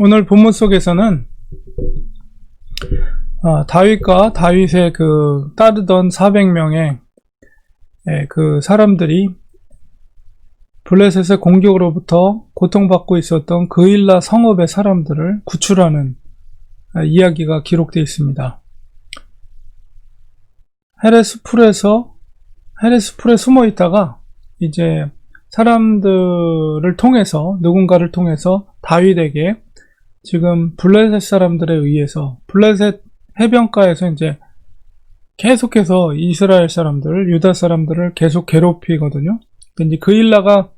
오늘 본문 속에서는 다윗과 다윗의 따르던 400명의 그 사람들이 블레셋의 공격으로부터 고통받고 있었던 그일라 성읍의 사람들을 구출하는 이야기가 기록되어 있습니다. 헤레스풀에 숨어 있다가 이제 사람들을 통해서, 누군가를 통해서 다윗에게 지금 블레셋 사람들에 의해서, 블레셋 해변가에서 이제 계속해서 이스라엘 사람들, 유다 사람들을 계속 괴롭히거든요. 이제 그일라가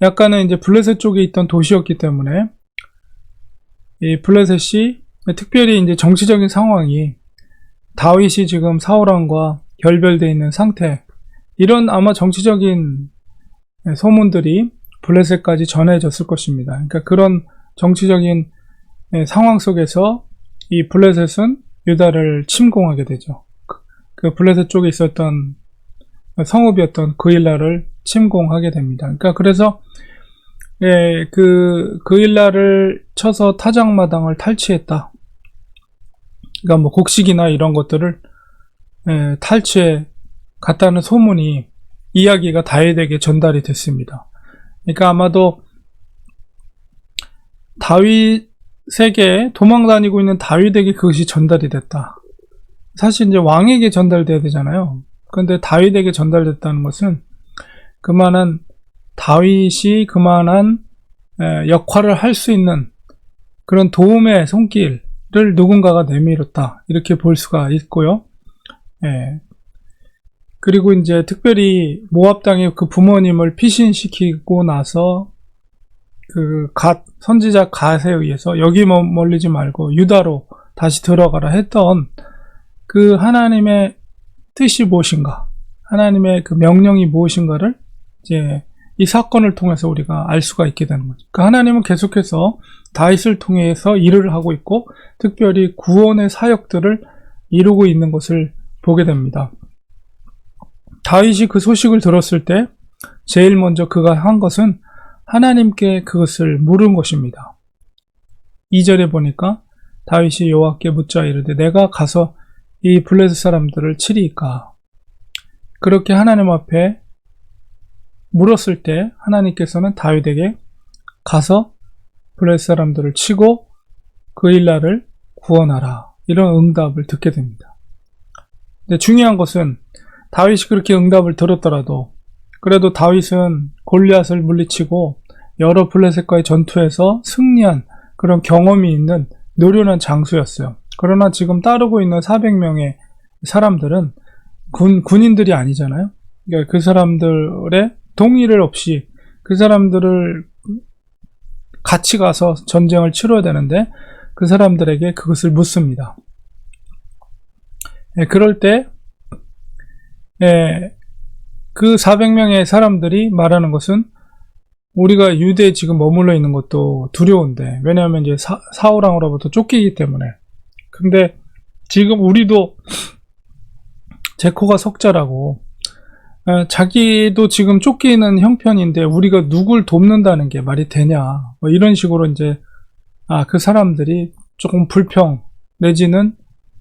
약간은 이제 블레셋 쪽에 있던 도시였기 때문에 이 블레셋이 특별히 이제 정치적인 상황이 다윗이 지금 사울왕과 결별되어 있는 상태, 이런 아마 정치적인 소문들이 블레셋까지 전해졌을 것입니다. 그러니까 그런 정치적인 상황 속에서 이 블레셋은 유다를 침공하게 되죠. 그 블레셋 쪽에 있었던 성읍이었던 그일라를 침공하게 됩니다. 그러니까 그래서 그일라를 쳐서 타작마당을 탈취했다. 그러니까 뭐 곡식이나 이런 것들을 탈취해 갔다는 소문이, 이야기가 다윗에게 전달이 됐습니다. 그러니까 아마도 다윗에게, 도망다니고 있는 다윗에게 그것이 전달이 됐다. 사실 이제 왕에게 전달돼야 되잖아요. 그런데 다윗에게 전달됐다는 것은 다윗이 그만한 역할을 할 수 있는 그런 도움의 손길을 누군가가 내밀었다, 이렇게 볼 수가 있고요. 그리고 이제 특별히 모압 땅의 그 부모님을 피신시키고 나서 선지자 갓에 의해서 여기 멀리지 말고 유다로 다시 들어가라 했던 그 하나님의 뜻이 무엇인가, 하나님의 그 명령이 무엇인가를 이제 이 사건을 통해서 우리가 알 수가 있게 되는 거죠. 그러니까 하나님은 계속해서 다윗을 통해서 일을 하고 있고, 특별히 구원의 사역들을 이루고 있는 것을 보게 됩니다. 다윗이 그 소식을 들었을 때 제일 먼저 그가 한 것은 하나님께 그것을 물은 것입니다. 2절에 보니까 다윗이 여호와께 묻자 이르되 내가 가서 이 블레셋 사람들을 치리이까. 그렇게 하나님 앞에 물었을 때 하나님께서는 다윗에게 가서 블레셋 사람들을 치고 그일라를 구원하라, 이런 응답을 듣게 됩니다. 근데 중요한 것은 다윗이 그렇게 응답을 들었더라도 그래도 다윗은 골리앗을 물리치고 여러 블레셋과의 전투에서 승리한 그런 경험이 있는 노련한 장수였어요. 그러나 지금 따르고 있는 400명의 사람들은 군인들이 아니잖아요. 그러니까 그 사람들의 동의를 없이 그 사람들을 같이 가서 전쟁을 치러야 되는데 그 사람들에게 그것을 묻습니다. 그럴 때 그 400명의 사람들이 말하는 것은 우리가 유대에 지금 머물러 있는 것도 두려운데, 왜냐하면 이제 사울왕으로부터 쫓기기 때문에. 근데 지금 우리도 제 코가 석자라고, 자기도 지금 쫓기는 형편인데 우리가 누굴 돕는다는 게 말이 되냐, 뭐 이런 식으로 이제 그 사람들이 조금 불평 내지는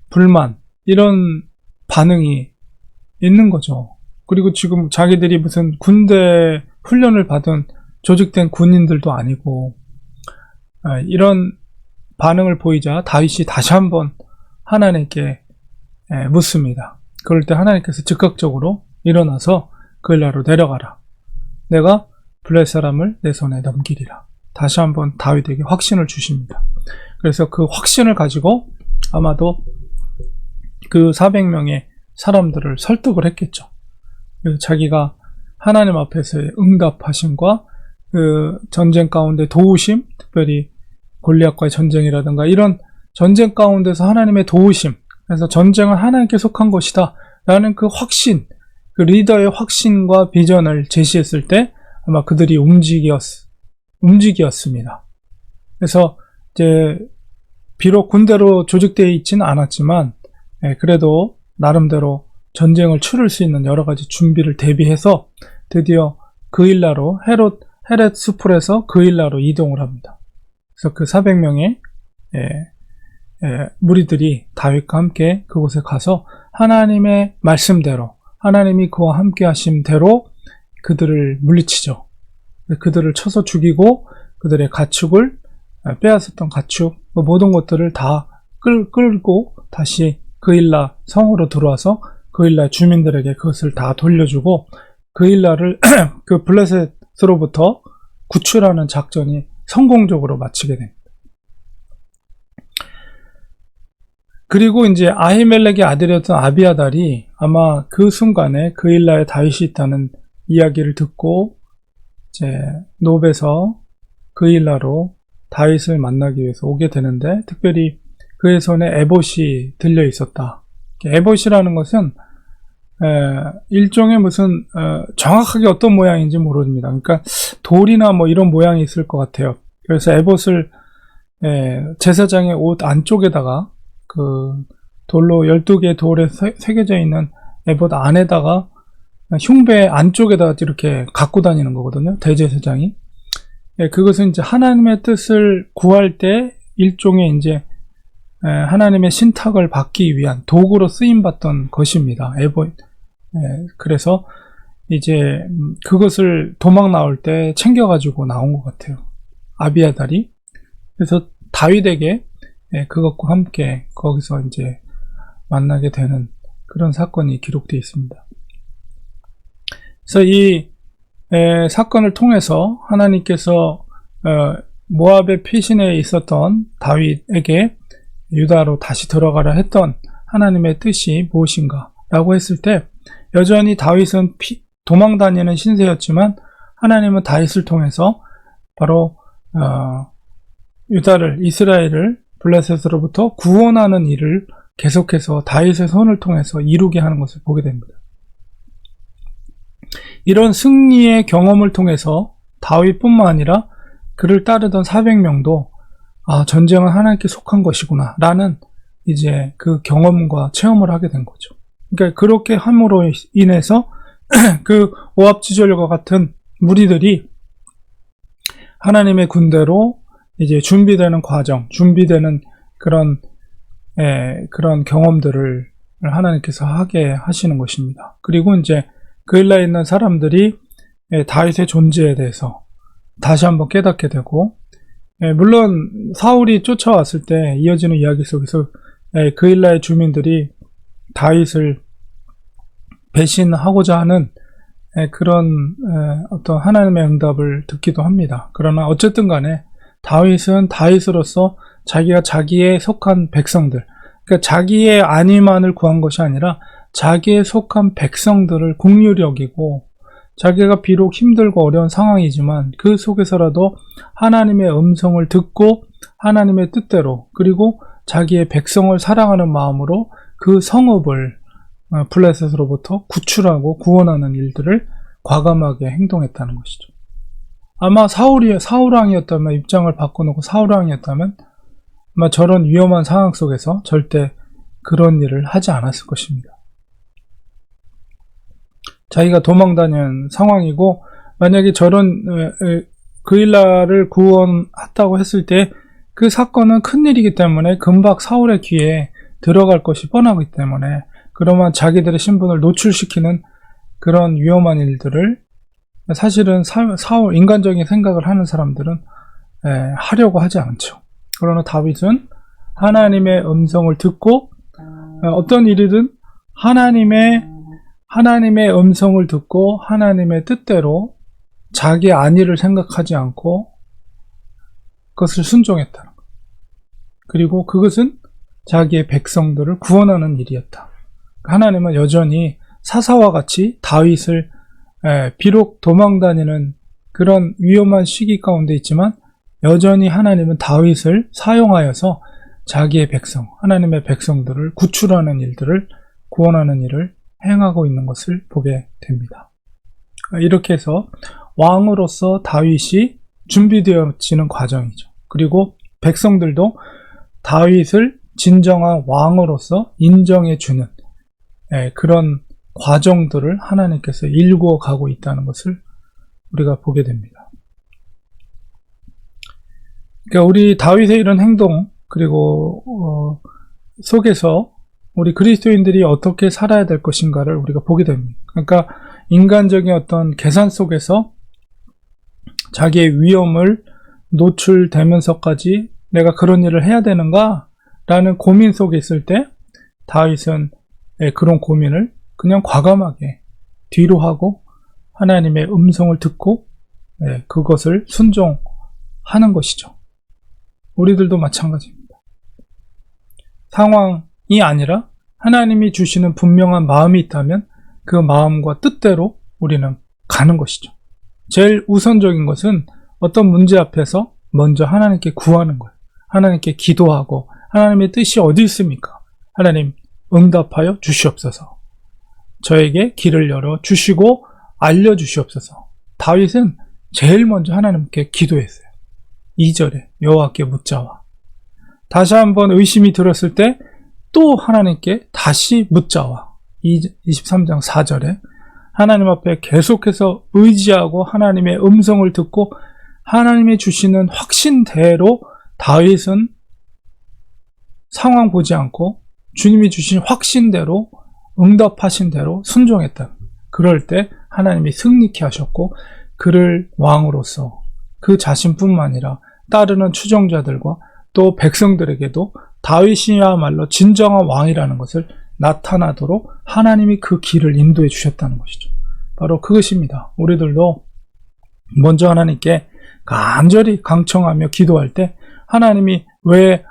불만, 이런 반응이 있는 거죠. 그리고 지금 자기들이 무슨 군대 훈련을 받은 조직된 군인들도 아니고, 이런 반응을 보이자 다윗이 다시 한번 하나님께 묻습니다. 그럴 때 하나님께서 즉각적으로 일어나서 그일라로 내려가라, 내가 블레셋 사람을 내 손에 넘기리라, 다시 한번 다윗에게 확신을 주십니다. 그래서 그 확신을 가지고 아마도 그 400명의 사람들을 설득을 했겠죠. 그래서 자기가 하나님 앞에서의 응답하심과 그 전쟁 가운데 도우심, 특별히 골리앗과의 전쟁이라든가 이런 전쟁 가운데서 하나님의 도우심, 그래서 전쟁은 하나님께 속한 것이다 라는 그 확신, 그 리더의 확신과 비전을 제시했을 때 아마 그들이 움직였습니다. 그래서 이제 비록 군대로 조직되어 있지는 않았지만 그래도 나름대로 전쟁을 치를 수 있는 여러 가지 준비를 대비해서 드디어 그일라로 헤렛스풀에서 그일라로 이동을 합니다. 그래서 그 400명의 무리들이 다윗과 함께 그곳에 가서 하나님의 말씀대로, 하나님이 그와 함께 하신 대로 그들을 물리치죠. 그들을 쳐서 죽이고 그들의 가축을, 빼앗았던 가축, 모든 것들을 다 끌고 다시 그일라 성으로 들어와서 그일라 주민들에게 그것을 다 돌려주고 그일라를 그 블레셋으로부터 구출하는 작전이 성공적으로 마치게 됩니다. 그리고 이제 아히멜렉의 아들이었던 아비아달이 아마 그 순간에 그일라에 다윗이 있다는 이야기를 듣고 이제 노베에서 그일라로 다윗을 만나기 위해서 오게 되는데, 특별히 그의 손에 에봇이 들려 있었다. 에봇이라는 것은 일종의 무슨 정확하게 어떤 모양인지 모릅니다. 그러니까 돌이나 뭐 이런 모양이 있을 것 같아요. 그래서 에봇을 제사장의 옷 안쪽에다가 그 돌로 12개의 돌에 새겨져 있는 에봇 안에다가 흉배 안쪽에다가 이렇게 갖고 다니는 거거든요, 대제사장이. 그것은 이제 하나님의 뜻을 구할 때 일종의 이제 하나님의 신탁을 받기 위한 도구로 쓰임 받던 것입니다. 에봇. 그래서 이제 그것을 도망 나올 때 챙겨가지고 나온 것 같아요, 아비아달이. 그래서 다윗에게 그것과 함께 거기서 이제 만나게 되는 그런 사건이 기록되어 있습니다. 그래서 이 사건을 통해서 하나님께서 모압의 피신에 있었던 다윗에게 유다로 다시 들어가라 했던 하나님의 뜻이 무엇인가 라고 했을 때, 여전히 다윗은 도망다니는 신세였지만 하나님은 다윗을 통해서 바로 유다를, 이스라엘을 블레셋으로부터 구원하는 일을 계속해서 다윗의 손을 통해서 이루게 하는 것을 보게 됩니다. 이런 승리의 경험을 통해서 다윗뿐만 아니라 그를 따르던 400명도 전쟁은 하나님께 속한 것이구나 라는 이제 그 경험과 체험을 하게 된 거죠. 그러니까 그렇게 함으로 인해서 그 오합지졸과 같은 무리들이 하나님의 군대로 이제 준비되는 과정, 준비되는 그런 경험들을 하나님께서 하게 하시는 것입니다. 그리고 이제 그일라에 있는 사람들이 다윗의 존재에 대해서 다시 한번 깨닫게 되고, 물론 사울이 쫓아왔을 때 이어지는 이야기 속에서 그일라의 주민들이 다윗을 배신하고자 하는 그런 어떤 하나님의 응답을 듣기도 합니다. 그러나 어쨌든 간에 다윗은 다윗으로서 자기가 자기에 속한 백성들, 그러니까 자기의 안위만을 구한 것이 아니라 자기에 속한 백성들을 긍휼히 여기고, 자기가 비록 힘들고 어려운 상황이지만 그 속에서라도 하나님의 음성을 듣고 하나님의 뜻대로, 그리고 자기의 백성을 사랑하는 마음으로 그 성읍을 블레셋으로부터 구출하고 구원하는 일들을 과감하게 행동했다는 것이죠. 아마 사울왕이었다면, 입장을 바꿔놓고 사울왕이었다면 아마 저런 위험한 상황 속에서 절대 그런 일을 하지 않았을 것입니다. 자기가 도망다니는 상황이고, 만약에 저런 그일라를 구원했다고 했을 때 그 사건은 큰일이기 때문에 금방 사울의 귀에 들어갈 것이 뻔하기 때문에, 그러면 자기들의 신분을 노출시키는 그런 위험한 일들을 사실은 사울, 인간적인 생각을 하는 사람들은 하려고 하지 않죠. 그러나 다윗은 하나님의 음성을 듣고, 어떤 일이든 하나님의 음성을 듣고 하나님의 뜻대로 자기 안위를 생각하지 않고 그것을 순종했다는 것. 그리고 그것은 자기의 백성들을 구원하는 일이었다. 하나님은 여전히 사사와 같이 다윗을 비록 도망다니는 그런 위험한 시기 가운데 있지만 여전히 하나님은 다윗을 사용하여서 자기의 백성, 하나님의 백성들을 구출하는 일들을, 구원하는 일을 행하고 있는 것을 보게 됩니다. 이렇게 해서 왕으로서 다윗이 준비되어지는 과정이죠. 그리고 백성들도 다윗을 진정한 왕으로서 인정해주는 그런 과정들을 하나님께서 일구어 가고 있다는 것을 우리가 보게 됩니다. 그러니까 우리 다윗의 이런 행동 그리고 속에서 우리 그리스도인들이 어떻게 살아야 될 것인가를 우리가 보게 됩니다. 그러니까 인간적인 어떤 계산 속에서 자기의 위험을 노출되면서까지 내가 그런 일을 해야 되는가? 라는 고민 속에 있을 때 다윗은 그런 고민을 그냥 과감하게 뒤로 하고 하나님의 음성을 듣고 그것을 순종하는 것이죠. 우리들도 마찬가지입니다. 상황이 아니라 하나님이 주시는 분명한 마음이 있다면 그 마음과 뜻대로 우리는 가는 것이죠. 제일 우선적인 것은 어떤 문제 앞에서 먼저 하나님께 구하는 거예요. 하나님께 기도하고 하나님의 뜻이 어디 있습니까? 하나님 응답하여 주시옵소서. 저에게 길을 열어 주시고 알려주시옵소서. 다윗은 제일 먼저 하나님께 기도했어요. 2절에 여호와께 묻자와. 다시 한번 의심이 들었을 때 또 하나님께 다시 묻자와. 23장 4절에 하나님 앞에 계속해서 의지하고 하나님의 음성을 듣고 하나님이 주시는 확신대로 다윗은 상황 보지 않고 주님이 주신 확신대로 응답하신 대로 순종했다. 그럴 때 하나님이 승리케 하셨고 그를 왕으로서 그 자신뿐만 아니라 따르는 추종자들과 또 백성들에게도 다윗이야말로 진정한 왕이라는 것을 나타나도록 하나님이 그 길을 인도해 주셨다는 것이죠. 바로 그것입니다. 우리들도 먼저 하나님께 간절히 강청하며 기도할 때 하나님이 왜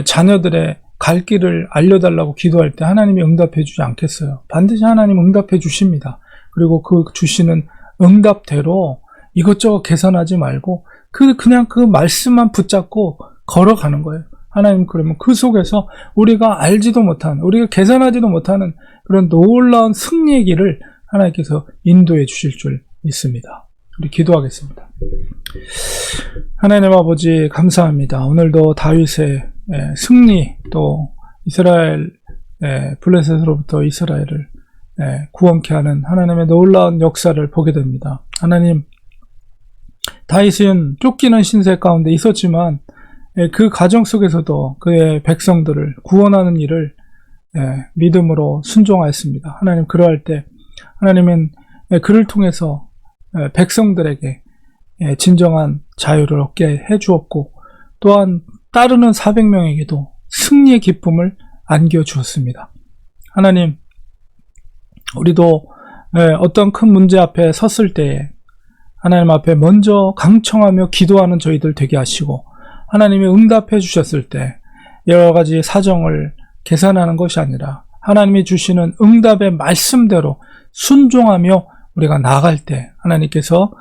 자녀들의 갈 길을 알려달라고 기도할 때 하나님이 응답해 주지 않겠어요? 반드시 하나님 응답해 주십니다. 그리고 그 주시는 응답대로 이것저것 계산하지 말고 그냥 그 말씀만 붙잡고 걸어가는 거예요. 하나님 그러면 그 속에서 우리가 알지도 못하는, 우리가 계산하지도 못하는 그런 놀라운 승리의 길을 하나님께서 인도해 주실 줄 믿습니다. 우리 기도하겠습니다. 하나님 아버지 감사합니다. 오늘도 다윗의 승리 또 이스라엘 블레셋으로부터 이스라엘을 구원케 하는 하나님의 놀라운 역사를 보게 됩니다. 하나님, 다윗은 쫓기는 신세 가운데 있었지만 그 가정 속에서도 그의 백성들을 구원하는 일을 믿음으로 순종하였습니다. 하나님, 그러할 때 하나님은 그를 통해서 백성들에게 진정한 자유를 얻게 해주었고 또한 따르는 400명에게도 승리의 기쁨을 안겨주었습니다. 하나님, 우리도 어떤 큰 문제 앞에 섰을 때에 하나님 앞에 먼저 강청하며 기도하는 저희들 되게 하시고 하나님이 응답해 주셨을 때 여러 가지 사정을 계산하는 것이 아니라 하나님이 주시는 응답의 말씀대로 순종하며 우리가 나아갈 때 하나님께서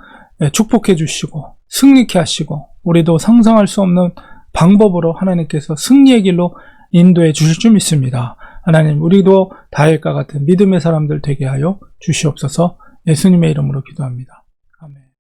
축복해 주시고 승리케 하시고 우리도 상상할 수 없는 방법으로 하나님께서 승리의 길로 인도해 주실 줄 믿습니다. 하나님, 우리도 다윗과 같은 믿음의 사람들 되게 하여 주시옵소서. 예수님의 이름으로 기도합니다.